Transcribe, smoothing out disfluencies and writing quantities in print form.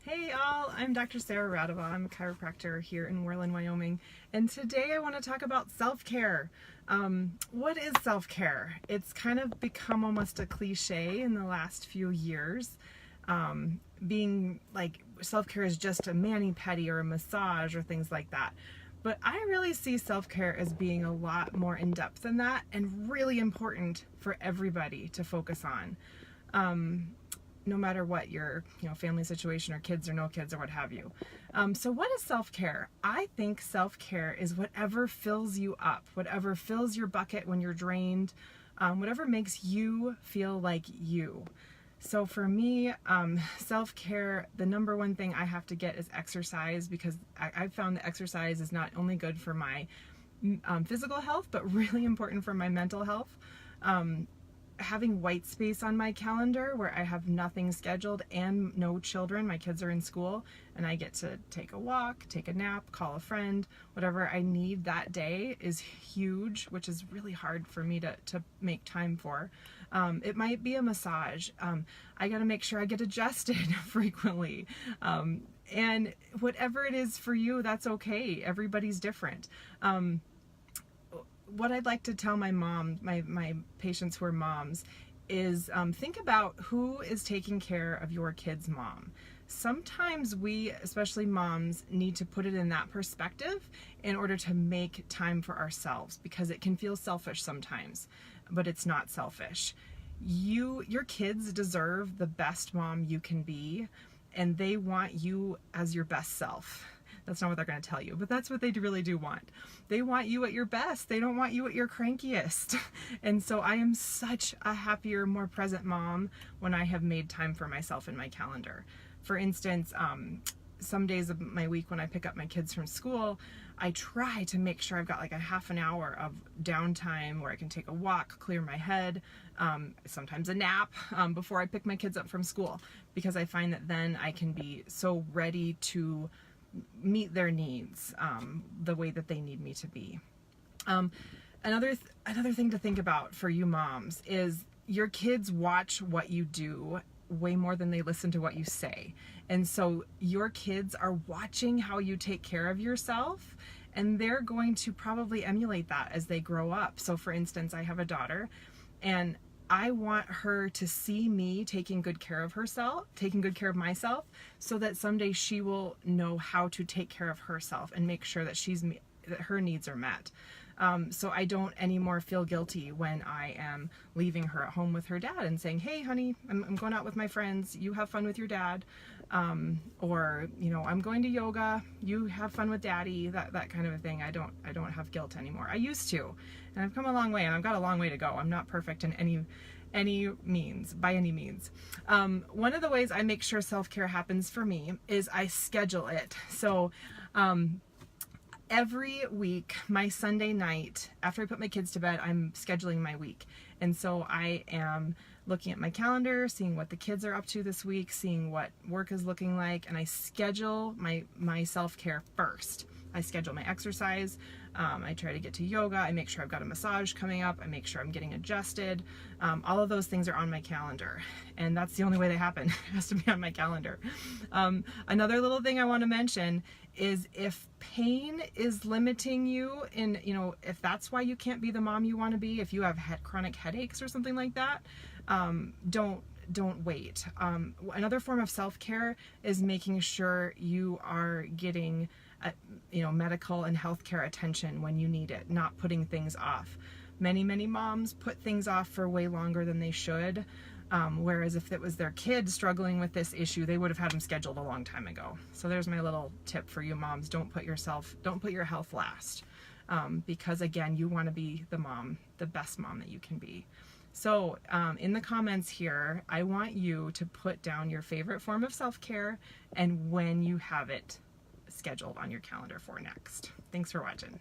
Hey all, I'm Dr. Sarah Radabaugh. I'm a chiropractor here in Worland, Wyoming, and today I want to talk about self-care. What is self-care? It's kind of become almost a cliche in the last few years. Being like self-care is just a mani-pedi or a massage or things like that. But I really see self-care as being a lot more in-depth than that and really important for everybody to focus on. No matter what your family situation or kids or no kids or what have you. So what is self-care? I think self-care is whatever fills you up, whatever fills your bucket when you're drained, whatever makes you feel like you. So for me, self-care, the number one thing I have to get is exercise, because I've found that exercise is not only good for my physical health, but really important for my mental health. Having white space on my calendar where I have nothing scheduled and no children, my kids are in school, and I get to take a walk, take a nap, call a friend, whatever I need that day is huge, which is really hard for me to make time for. It might be a massage. I got to make sure I get adjusted frequently. And whatever it is for you, that's okay. Everybody's different. What I'd like to tell my patients who are moms is think about who is taking care of your kid's mom. Sometimes we, especially moms, need to put it in that perspective in order to make time for ourselves, because it can feel selfish sometimes, but it's not selfish. Your kids deserve the best mom you can be, and they want you as your best self. That's not what they're going to tell you, but that's what they really do want. They want you at your best. They don't want you at your crankiest. And so I am such a happier, more present mom when I have made time for myself in my calendar. For instance, some days of my week when I pick up my kids from school, I try to make sure I've got like a half an hour of downtime where I can take a walk, clear my head, sometimes a nap before I pick my kids up from school, because I find that then I can be so ready to meet their needs the way that they need me to be. Another thing to think about for you moms is your kids watch what you do way more than they listen to what you say. And so your kids are watching how you take care of yourself, and they're going to probably emulate that as they grow up. So for instance, I have a daughter, and I want her to see me taking good care of herself, taking good care of myself, so that someday she will know how to take care of herself and make sure that that her needs are met. So I don't anymore feel guilty when I am leaving her at home with her dad and saying, "Hey, honey, I'm going out with my friends. You have fun with your dad," or "I'm going to yoga. You have fun with daddy." That kind of a thing. I don't have guilt anymore. I used to, and I've come a long way, and I've got a long way to go. I'm not perfect in any means, by any means. One of the ways I make sure self-care happens for me is I schedule it. So every week, my Sunday night, after I put my kids to bed, I'm scheduling my week. And so I am looking at my calendar, seeing what the kids are up to this week, seeing what work is looking like, and I schedule my self-care first. I schedule my exercise. I try to get to yoga. I make sure I've got a massage coming up. I make sure I'm getting adjusted. All of those things are on my calendar, and that's the only way they happen. It has to be on my calendar. Another little thing I want to mention is if pain is limiting you in, if that's why you can't be the mom you want to be, if you have chronic headaches or something like that, don't wait. Another form of self-care is making sure you are getting medical and healthcare attention when you need it, not putting things off. Many moms put things off for way longer than they should, whereas if it was their kid struggling with this issue, they would have had them scheduled a long time ago. So there's my little tip for you moms. Don't put your health last, because again, you want to be the best mom that you can be. So in the comments here, I want you to put down your favorite form of self-care and when you have it scheduled on your calendar for next. Thanks for watching.